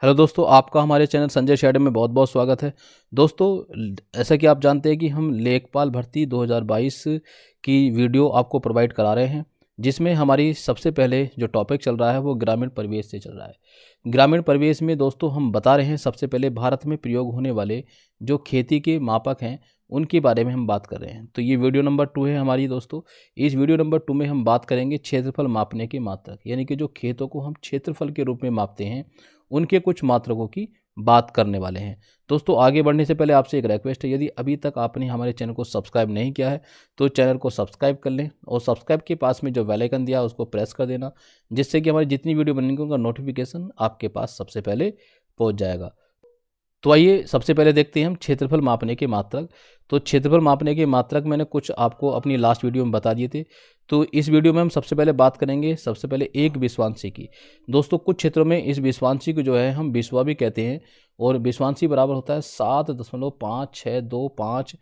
Hello दोस्तों, आपका हमारे चैनल संजय शेडे में बहुत बहुत स्वागत है। दोस्तों, ऐसा कि आप जानते हैं कि हम लेखपाल भर्ती 2022 की वीडियो आपको प्रोवाइड करा रहे हैं, जिसमें हमारी सबसे पहले जो टॉपिक चल रहा है वो ग्रामीण परिवेश से चल रहा है। ग्रामीण परिवेश में दोस्तों हम बता रहे हैं सबसे पहले भारत में प्रयोग होने वाले जो खेती के मापक हैं उनके बारे में हम बात कर रहे हैं। तो ये वीडियो नंबर 2 है हमारी दोस्तों। इस वीडियो नंबर 2 में हम बात करेंगे क्षेत्रफल मापने के मात्रक, यानी कि जो खेतों को हम क्षेत्रफल के रूप में मापते हैं उनके कुछ मात्रकों की बात करने वाले हैं। दोस्तों, आगे बढ़ने से पहले आपसे एक रिक्वेस्ट है, यदि अभी तक आपने हमारे चैनल को सब्सक्राइब नहीं किया है तो चैनल को सब्सक्राइब कर लें और सब्सक्राइब के पास में जो बेल आइकन दिया है उसको प्रेस कर देना, जिससे कि हमारी जितनी वीडियो बनेंगी उनका नोटिफिकेशन आपके पास सबसे पहले पहुंच जाएगा। तो आइए सबसे पहले देखते हैं हम क्षेत्रफल मापने के मात्रक। तो क्षेत्रफल मापने के मात्रक मैंने कुछ आपको अपनी लास्ट वीडियो में बता दिए थे। तो इस वीडियो में हम सबसे पहले बात करेंगे सबसे पहले एक विश्वांशी की। दोस्तों, कुछ क्षेत्रों में इस विश्वांशी को जो है हम विश्वा भी कहते हैं, और विश्वांशी बराबर होता है 7.5625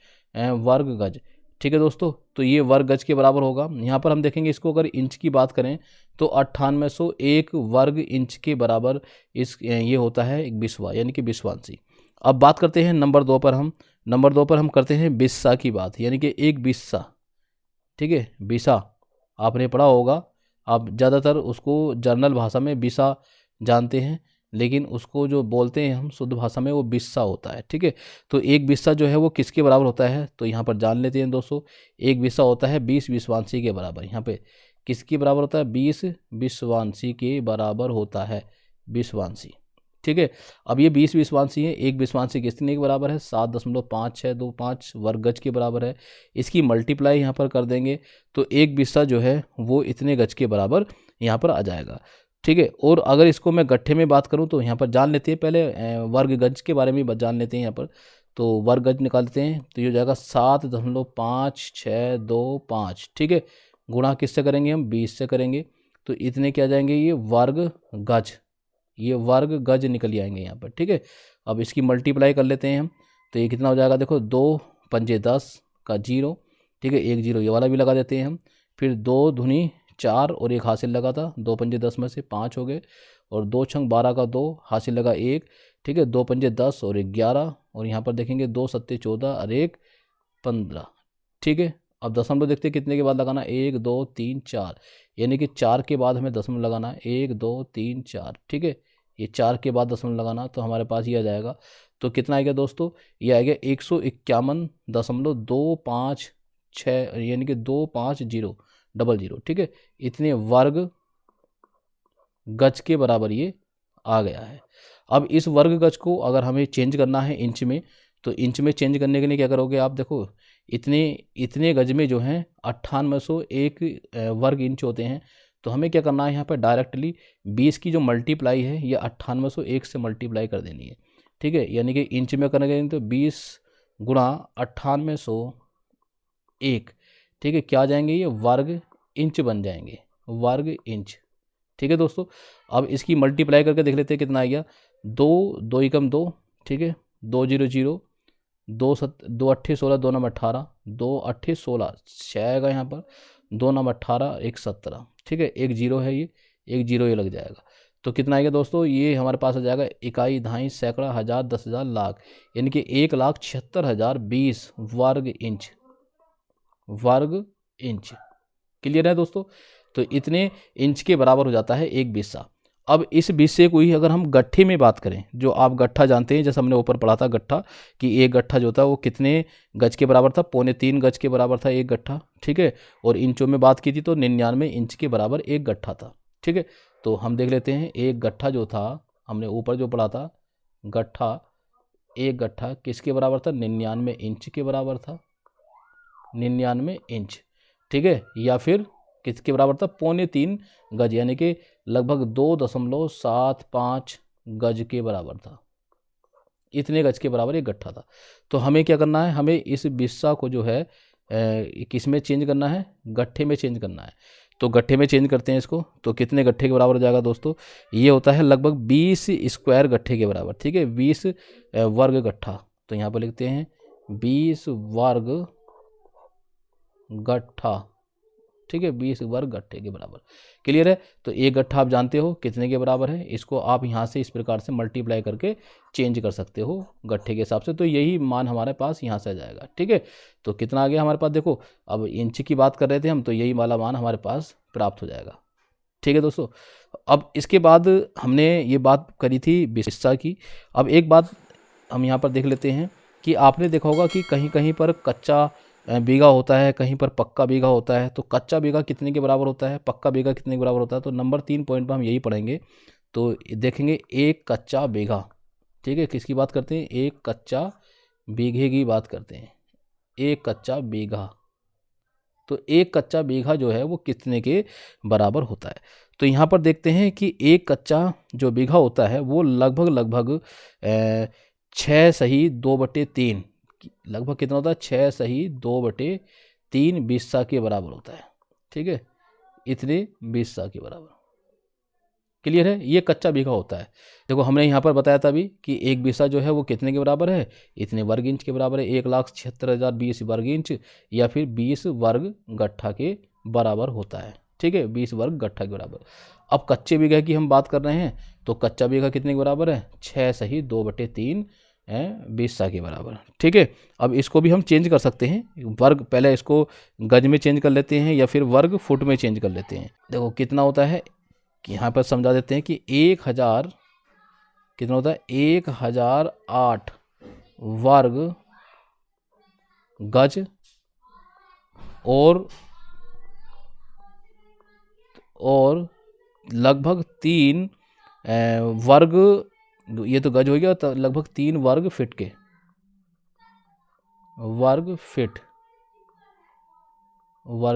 वर्ग गज। ठीक है दोस्तों, तो ये वर्ग गज के बराबर होगा। यहाँ पर हम देखेंगे इसको अगर इंच की बात करें तो 9801 वर्ग इंच के बराबर ये होता है एक विश्वा, यानी कि विश्वांशी। अब बात करते हैं नंबर 2 पर। हम करते हैं बिस्सा की बात, यानी कि एक बिस्सा। ठीक है, बिसा आपने पढ़ा होगा। आप ज़्यादातर उसको जर्नल भाषा में बिसा जानते हैं, लेकिन उसको जो बोलते हैं हम शुद्ध भाषा में वो बिस्सा होता है। ठीक है, तो एक बिस्सा जो है वो किसके बराबर होता है, तो यहाँ पर जान लेते हैं दोस्तों। एक बिस्सा होता है 20 विश्वांशी के बराबर। यहाँ पे किसके बराबर होता है, 20 विश्वांशी के बराबर होता है विश्वांशी। ठीक है, अब ये 20 विश्वांशी है, एक विश्वांशी कितने के बराबर है, 7.5625 वर्ग गज के बराबर है। इसकी मल्टीप्लाई यहाँ पर कर देंगे तो एक बिस्सा जो है वो इतने गज के बराबर यहाँ पर आ जाएगा। ठीक है, और अगर इसको मैं गट्ठे में बात करूँ तो यहाँ पर जान लेते हैं पहले वर्ग गज के बारे में जान लेते हैं। यहाँ पर तो वर्ग गज निकालते हैं तो ये हो जाएगा 7.5625। ठीक है, गुणा किससे करेंगे, हम 20 से करेंगे तो इतने क्या जाएंगे, ये वर्ग गज, ये वर्ग गज निकल आएंगे यहाँ पर। ठीक है, अब इसकी मल्टीप्लाई कर लेते हैं हम तो ये कितना हो जाएगा, देखो 2 पंजे 10 का 0। ठीक है, एक 0 ये वाला भी लगा देते हैं हम। फिर 2 दूनी 4 और एक हासिल लगा था, 2 पंजे 10 में से 5 हो गए, और 2 छंग 12 का 2 हासिल लगा 1। ठीक है, 2 पंजे 10 और 11, और यहाँ पर देखेंगे 2 सत्ते 14 और 1 15। ठीक है, अब दशमलव देखते हैं कितने के बाद लगाना, 1 2 3 4, यानी कि 4 के बाद हमें दशमलव लगाना है, 1 2 3 4। ठीक है, ये 4 के बाद दशमलव लगाना तो हमारे पास ये आ जाएगा। तो कितना आएगा दोस्तों, ये आएगा 151.256, यानी कि 25000। ठीक है, इतने वर्ग गज के बराबर ये आ गया है। अब इस वर्ग गज को अगर हमें चेंज करना है इंच में, तो इंच में चेंज करने के लिए क्या करोगे आप, देखो इतने गज में जो हैं 9801 वर्ग इंच होते हैं। तो हमें क्या करना है, यहाँ पर डायरेक्टली 20 की जो मल्टीप्लाई है ये 9801 से मल्टीप्लाई कर देनी है। ठीक है, यानी कि इंच में करेंगे तो 20 गुणा 9801। ठीक है, क्या आ जाएंगे, ये वर्ग इंच बन जाएंगे, वर्ग इंच। ठीक है दोस्तों, अब इसकी मल्टीप्लाई करके देख लेते हैं कितना आ गया, 2 2 एकम 2। ठीक है, 2 0 0, 2 अट्ठे 16, 2 नंबर 18, 2 अट्ठे 16 6 आएगा यहाँ पर, 2 नंबर 18, 1 17। ठीक है, एक 0 है, ये एक 0 ये लग जाएगा। तो कितना आएगा दोस्तों, ये हमारे पास आ जाएगा इकाई, दहाई, सैकड़ा, हज़ार, 10,000, लाख, यानी कि 1,76,020 वर्ग इंच, वर्ग इंच। क्लियर है दोस्तों, तो इतने इंच के बराबर हो जाता है एक बिस्सा। अब इस बिस्से को ही अगर हम गट्ठे में बात करें, जो आप गट्ठा जानते हैं, जैसे हमने ऊपर पढ़ा था गट्ठा, कि एक गट्ठा जो था वो कितने गज के बराबर था, 2.25 गज के बराबर था एक गट्ठा। ठीक है, और इंचों में बात की थी तो 99 इंच के बराबर एक गट्ठा था। ठीक है, तो हम देख लेते हैं एक गट्ठा जो था, हमने ऊपर जो पढ़ा था गट्ठा, एक गट्ठा किसके बराबर था, 99 इंच के बराबर था, 99 इंच। ठीक है, या फिर किसके बराबर था, 2.25 गज, यानी कि लगभग 2.75 गज के बराबर था, इतने गज के बराबर एक गट्ठा था। तो हमें क्या करना है, हमें इस बिस्सा को जो है किस में चेंज करना है, गट्ठे में चेंज करना है। तो गट्ठे में चेंज करते हैं इसको, तो कितने गट्ठे के बराबर हो जाएगा दोस्तों, ये होता है लगभग 20 स्क्वायर गट्ठे के बराबर। ठीक है, 20 वर्ग गट्ठा, तो यहाँ पर लिखते हैं 20 वर्ग गट्ठा। ठीक है, 20 वर्ग गट्ठे के बराबर। क्लियर है। तो एक गट्ठा आप जानते हो कितने के बराबर है, इसको आप यहाँ से इस प्रकार से मल्टीप्लाई करके चेंज कर सकते हो गट्ठे के हिसाब से, तो यही मान हमारे पास यहाँ से आ जाएगा। ठीक है, तो कितना आ गया हमारे पास, देखो अब इंच की बात कर रहे थे हम, तो यही वाला मान हमारे पास प्राप्त हो जाएगा। ठीक है दोस्तों, अब इसके बाद हमने ये बात करी थी बिस्सा की। अब एक बात हम यहाँ पर देख लेते हैं कि आपने देखा होगा कि कहीं कहीं पर कच्चा बीघा होता है, कहीं पर पक्का बीघा होता है। तो कच्चा बीघा कितने के बराबर होता है, पक्का बीघा कितने के बराबर होता है, तो नंबर 3 पॉइंट पर हम यही पढ़ेंगे। तो देखेंगे एक कच्चा बीघा, ठीक है, किसकी बात करते हैं, एक कच्चा बीघे की बात करते हैं, एक कच्चा बीघा। तो एक कच्चा बीघा जो है वो कितने के बराबर होता है। तो यहाँ पर देखते हैं कि एक कच्चा जो बीघा होता है वो लगभग 6/2/3, लगभग कितना होता है, 6/2/3 बिस्सा के बराबर होता है। ठीक है, इतने बिस्सा के बराबर। क्लियर है, ये कच्चा बीघा होता है। देखो हमने यहाँ पर बताया था अभी कि एक बिस्सा जो है वो कितने के बराबर है, इतने वर्ग इंच के बराबर है, 1,76,020 वर्ग इंच या फिर 20 वर्ग गट्ठा के बराबर होता है। ठीक है, 20 वर्ग गट्ठा के बराबर। अब कच्चे बीघा की हम बात कर रहे हैं, तो कच्चा बीघा कितने के बराबर है, 6/2/3 बिस्सा के बराबर। ठीक है, अब इसको भी हम चेंज कर सकते हैं, वर्ग पहले इसको गज में चेंज कर लेते हैं या फिर वर्ग फुट में चेंज कर लेते हैं। देखो कितना होता है, यहाँ पर समझा देते हैं कि 1000 कितना होता है, 1008 वर्ग गज और लगभग 3 वर्ग, ये तो गज हो गया, तो लगभग 3 वर्ग फिट के, वर्ग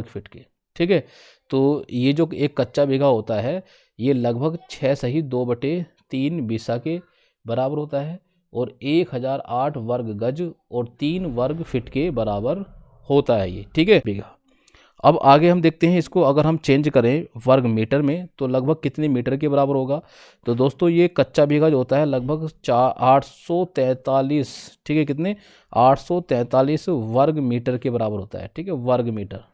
फिट के। ठीक है, तो ये जो एक कच्चा बीघा होता है ये लगभग 6/2/3 बिस्सा के बराबर होता है और 1008 वर्ग गज और 3 वर्ग फिट के बराबर होता है ये। ठीक है बीघा। अब आगे हम देखते हैं इसको अगर हम चेंज करें वर्ग मीटर में तो लगभग कितने मीटर के बराबर होगा। तो दोस्तों ये कच्चा बीघा जो होता है लगभग 843, ठीक है, कितने 843 वर्ग मीटर के बराबर होता है। ठीक है, वर्ग मीटर।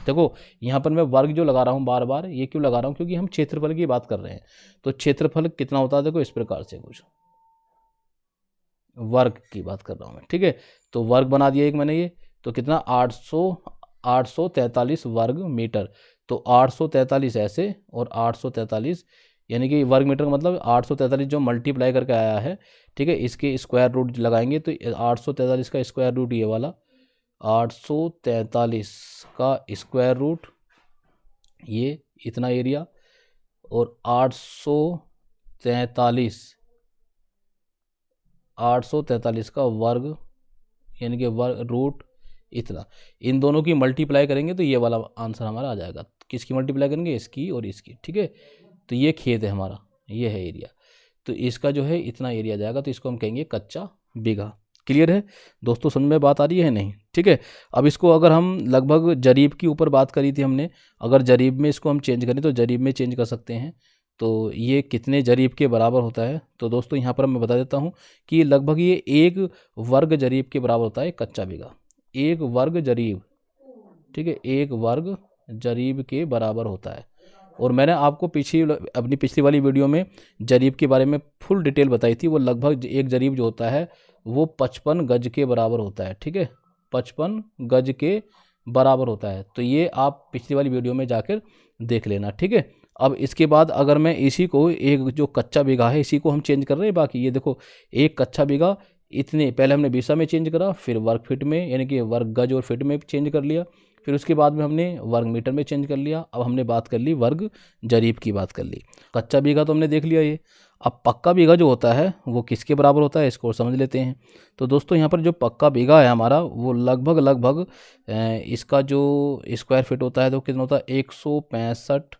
देखो यहाँ पर मैं वर्ग जो लगा रहा हूँ बार बार, ये क्यों लगा रहा हूँ, क्योंकि हम क्षेत्रफल की बात कर रहे हैं। तो क्षेत्रफल कितना होता है, देखो इस प्रकार से कुछ वर्ग की बात कर रहा हूँ मैं। ठीक है, तो वर्ग बना दिया एक मैंने ये, तो कितना 843 वर्ग मीटर। तो 843 ऐसे और 843 यानी कि वर्ग मीटर का मतलब 843 जो मल्टीप्लाई करके आया है। ठीक है, इसके स्क्वायर रूट लगाएंगे तो 843 का स्क्वायर रूट ये वाला, 843 का स्क्वायर रूट ये इतना एरिया और 843 का वर्ग यानी कि वर्ग रूट इतना, इन दोनों की मल्टीप्लाई करेंगे तो ये वाला आंसर हमारा आ जाएगा। किसकी मल्टीप्लाई करेंगे, इसकी और इसकी। ठीक है, तो ये खेत है हमारा, ये है एरिया, तो इसका जो है इतना एरिया जाएगा, तो इसको हम कहेंगे कच्चा बीघा। क्लियर है दोस्तों, समझ में बात आ रही है नहीं। ठीक है, अब इसको अगर हम लगभग जरीब की ऊपर बात करी थी हमने, अगर जरीब में इसको हम चेंज करें तो जरीब में चेंज कर सकते हैं। तो ये कितने जरीब के बराबर होता है, तो दोस्तों यहाँ पर मैं बता देता हूँ कि लगभग ये 1 वर्ग जरीब के बराबर होता है कच्चा बीघा, 1 वर्ग जरीब। ठीक है, 1 वर्ग जरीब के बराबर होता है। और मैंने आपको अपनी पिछली वाली वीडियो में जरीब के बारे में फुल डिटेल बताई थी, वो लगभग एक जरीब जो होता है वो 55 गज के बराबर होता है। ठीक है, 55 गज के बराबर होता है। तो ये आप पिछली वाली वीडियो में जाकर देख लेना। ठीक है, अब इसके बाद अगर मैं इसी को एक जो कच्चा बीघा है इसी को हम चेंज कर रहे हैं, बाकी ये देखो एक कच्चा बीघा इतने, पहले हमने बिस्सा में चेंज करा, फिर वर्ग फीट में यानी कि वर्ग गज और फीट में चेंज कर लिया, फिर उसके बाद में हमने वर्ग मीटर में चेंज कर लिया। अब हमने बात कर ली वर्ग जरीब की बात कर ली। कच्चा बीघा तो हमने देख लिया ये। अब पक्का बीघा जो होता है वो किसके बराबर होता है, इसको समझ लेते हैं। तो दोस्तों यहाँ पर जो पक्का बीघा है हमारा वो लगभग इसका जो स्क्वायर फीट होता है तो कितना होता है 165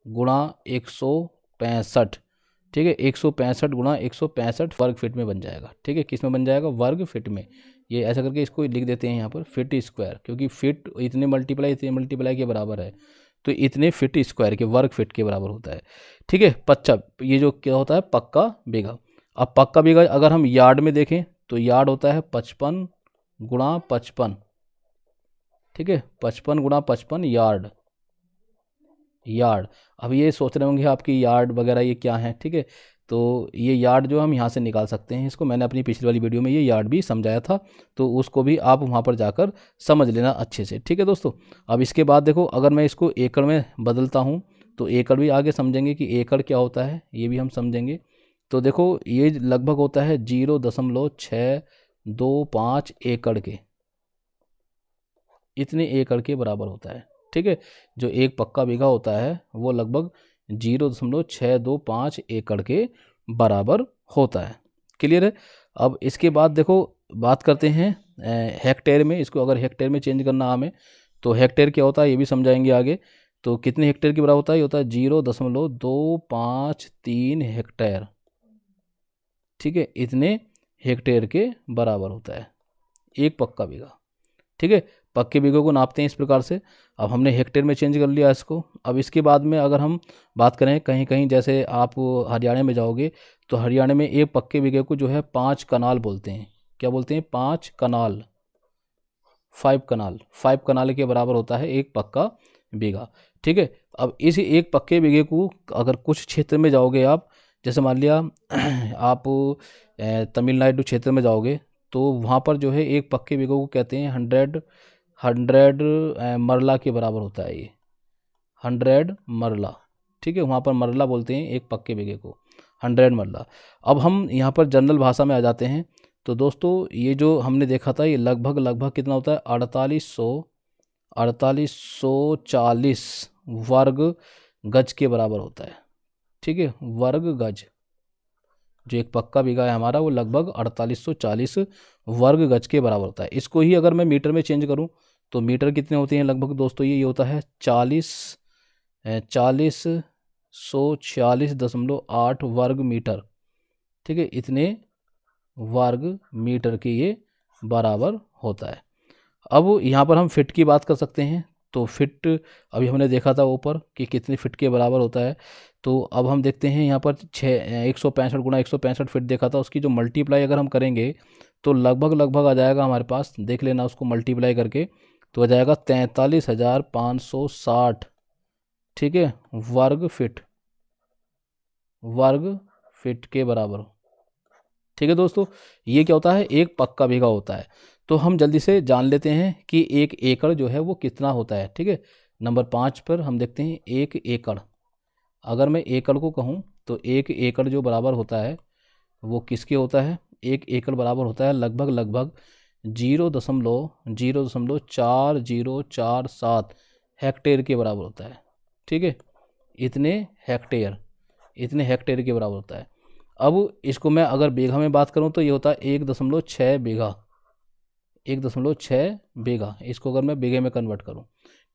गुणा 165। ठीक है, 165 गुणा 165 वर्ग फीट में बन जाएगा। ठीक है, किस में बन जाएगा, वर्ग फीट में। ये ऐसा करके इसको लिख देते हैं यहाँ पर फिट स्क्वायर, क्योंकि फिट इतने मल्टीप्लाई के बराबर है, तो इतने फिट स्क्वायर के वर्ग फीट के बराबर होता है। ठीक है, ये जो क्या होता है पक्का बीघा। अब पक्का बीघा अगर हम यार्ड में देखें तो यार्ड होता है 55 गुणा 55। ठीक है, 55 गुणा 55 यार्ड, यार्ड। अब ये सोच रहे होंगे आपकी यार्ड वगैरह ये क्या है, ठीक है, तो ये यार्ड जो हम यहाँ से निकाल सकते हैं इसको, मैंने अपनी पिछली वाली वीडियो में ये यार्ड भी समझाया था, तो उसको भी आप वहाँ पर जाकर समझ लेना अच्छे से, ठीक है दोस्तों। अब इसके बाद देखो, अगर मैं इसको एकड़ में बदलता हूँ तो एकड़ भी आगे समझेंगे कि एकड़ क्या होता है, ये भी हम समझेंगे। तो देखो ये लगभग होता है 0.625 एकड़ के, इतने एकड़ के बराबर होता है, ठीक है। जो एक पक्का बीघा होता है वो लगभग 0.625 एकड़ के बराबर होता है। क्लियर है। अब इसके बाद देखो बात करते हैं हेक्टेयर में, इसको अगर हेक्टेयर में चेंज करना हमें तो हेक्टेयर क्या होता है ये भी समझाएंगे आगे। तो कितने हेक्टेयर के बराबर होता है, ये होता है 0.253 हेक्टेयर, ठीक है, इतने हेक्टेयर के बराबर होता है एक पक्का बीघा, ठीक है। पक्के बीघे को नापते हैं इस प्रकार से। अब हमने हेक्टेयर में चेंज कर लिया इसको। अब इसके बाद में अगर हम बात करें कहीं कहीं, जैसे आप हरियाणा में जाओगे तो हरियाणा में एक पक्के बीघे को जो है 5 कनाल बोलते हैं। क्या बोलते हैं? 5 कनाल, 5 कनाल, 5 कनाल के बराबर होता है एक पक्का बीघा, ठीक है। अब इस एक पक्के बीघे को अगर कुछ क्षेत्र में जाओगे आप, जैसे मान लिया आप तमिलनाडु क्षेत्र में जाओगे तो वहाँ पर जो है एक पक्के बीघे को कहते हैं 100 मरला के बराबर होता है ये, 100 मरला, ठीक है। वहाँ पर मरला बोलते हैं एक पक्के बीघे को, 100 मरला। अब हम यहाँ पर जनरल भाषा में आ जाते हैं। तो दोस्तों ये जो हमने देखा था ये लगभग कितना होता है, 4840 वर्ग गज के बराबर होता है, ठीक है, वर्ग गज। जो एक पक्का बीघा है हमारा वो लगभग 4840 वर्ग गज के बराबर होता है। इसको ही अगर मैं मीटर में चेंज करूं तो मीटर कितने होते हैं लगभग दोस्तों, ये होता है 40,146.8 वर्ग मीटर, ठीक है, इतने वर्ग मीटर के ये बराबर होता है। अब यहाँ पर हम फिट की बात कर सकते हैं। तो फिट अभी हमने देखा था ऊपर कि कितने फिट के बराबर होता है। तो अब हम देखते हैं यहाँ पर 165 गुणा 165 फिट देखा था, उसकी जो मल्टीप्लाई अगर हम करेंगे तो लगभग आ जाएगा हमारे पास, देख लेना उसको मल्टीप्लाई करके, तो आ जाएगा 43,560, ठीक है, वर्ग फिट के बराबर, ठीक है दोस्तों। ये क्या होता है, एक पक्का बीघा होता है। तो हम जल्दी से जान लेते हैं कि एक एकड़ जो है वो कितना होता है, ठीक है। नंबर 5 पर हम देखते हैं एक एकड़। अगर मैं एकड़ को कहूँ तो एक एकड़ जो बराबर होता है वो किसके होता है, एक एकड़ बराबर होता है लगभग 0.4047 हेक्टेयर के बराबर होता है, ठीक है, इतने हेक्टेयर के बराबर होता है। अब इसको मैं अगर बीघा में बात करूं तो ये होता है 1.6 बीघा, 1.6 बीघा। इसको अगर मैं बीघे में कन्वर्ट करूं,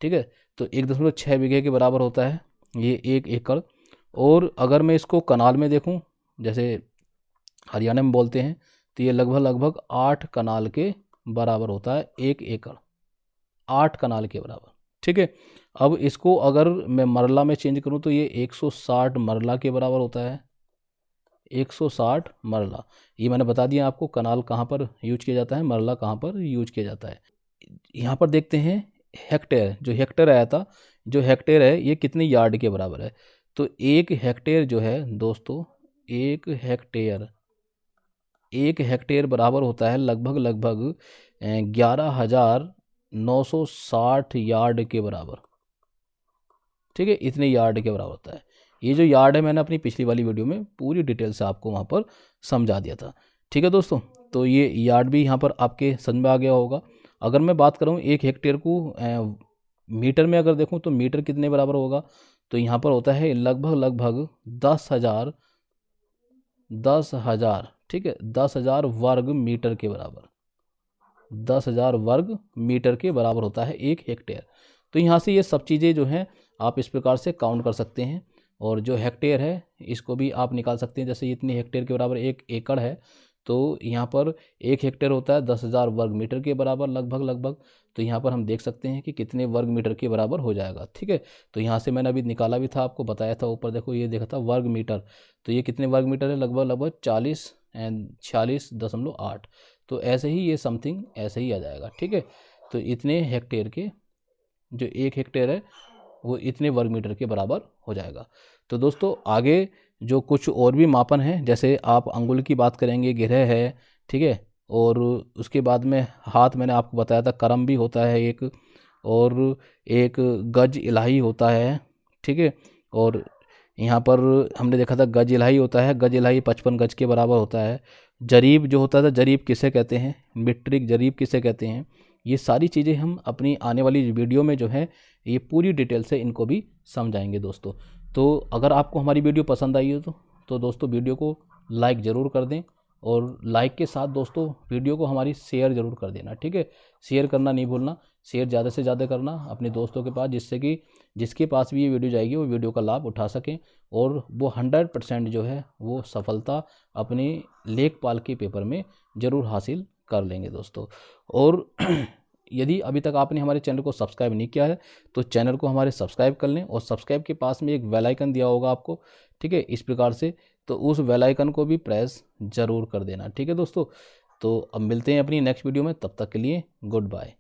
ठीक है, तो 1.6 बीघे के बराबर होता है ये एक एकड़। और अगर मैं इसको कनाल में देखूं, जैसे हरियाणा में बोलते हैं, तो ये लगभग 8 कनाल के बराबर होता है एक एकड़, 8 कनाल के बराबर, ठीक है। अब इसको अगर मैं मरला में चेंज करूं तो ये 160 मरला के बराबर होता है, 160 मरला। ये मैंने बता दिया आपको कनाल कहाँ पर यूज किया जाता है, मरला कहाँ पर यूज किया जाता है। यहाँ पर देखते हैं हेक्टेयर, जो हेक्टेयर आया था, जो हेक्टेयर है ये कितनी यार्ड के बराबर है। तो एक हेक्टेयर जो है दोस्तों, एक हेक्टेयर बराबर होता है लगभग 11,960 यार्ड के बराबर, ठीक है, इतने यार्ड के बराबर होता है। ये जो यार्ड है मैंने अपनी पिछली वाली वीडियो में पूरी डिटेल से आपको वहाँ पर समझा दिया था, ठीक है दोस्तों। तो ये यार्ड भी यहाँ पर आपके समझ में आ गया होगा। अगर मैं बात करूँ एक हेक्टेयर को मीटर में अगर देखूँ तो मीटर कितने बराबर होगा, तो यहाँ पर होता है लगभग 10,000, ठीक है, 10,000 वर्ग मीटर के बराबर, 10,000 वर्ग मीटर के बराबर होता है एक हेक्टेयर। तो यहाँ से ये सब चीज़ें जो हैं आप इस प्रकार से काउंट कर सकते हैं। और जो हेक्टेयर है इसको भी आप निकाल सकते हैं, जैसे इतनी हेक्टेयर के बराबर एक एकड़ है, तो यहाँ पर एक हेक्टेयर होता है 10,000 वर्ग मीटर के बराबर लगभग। तो यहाँ पर हम देख सकते हैं कि कितने वर्ग मीटर के बराबर हो जाएगा, ठीक है। तो यहाँ से मैंने अभी निकाला भी था, आपको बताया था ऊपर, देखो ये देखा था वर्ग मीटर, तो ये कितने वर्ग मीटर है, लगभग 46.8। तो ऐसे ही ये समथिंग ऐसे ही आ जाएगा, ठीक है। तो इतने हेक्टेयर के, जो 1 हेक्टेयर है वो इतने वर्ग मीटर के बराबर हो जाएगा। तो दोस्तों आगे जो कुछ और भी मापन हैं, जैसे आप अंगुल की बात करेंगे, गिरह है, ठीक है, और उसके बाद में हाथ मैंने आपको बताया था, करम भी होता है एक, और एक गज इलाही होता है, ठीक है, और यहाँ पर हमने देखा था गज इलाही होता है, गज इलाही 55 गज के बराबर होता है। जरीब जो होता था, जरीब किसे कहते हैं, मीट्रिक जरीब किसे कहते हैं, ये सारी चीज़ें हम अपनी आने वाली वीडियो में जो है ये पूरी डिटेल से इनको भी समझाएंगे दोस्तों। तो अगर आपको हमारी वीडियो पसंद आई हो तो दोस्तों वीडियो को लाइक ज़रूर कर दें, और लाइक के साथ दोस्तों वीडियो को हमारी शेयर ज़रूर कर देना, ठीक है, शेयर करना नहीं भूलना, शेयर ज़्यादा से ज़्यादा करना अपने दोस्तों के पास, जिससे कि जिसके पास भी ये वीडियो जाएगी वो वीडियो का लाभ उठा सकें और वो 100% जो है वो सफलता अपने लेखपाल के पेपर में ज़रूर हासिल कर लेंगे दोस्तों। और यदि अभी तक आपने हमारे चैनल को सब्सक्राइब नहीं किया है तो चैनल को हमारे सब्सक्राइब कर लें, और सब्सक्राइब के पास में एक बेल आइकन दिया होगा आपको, ठीक है, इस प्रकार से, तो उस बेल आइकन को भी प्रेस ज़रूर कर देना, ठीक है दोस्तों। तो अब मिलते हैं अपनी नेक्स्ट वीडियो में, तब तक के लिए गुड बाय।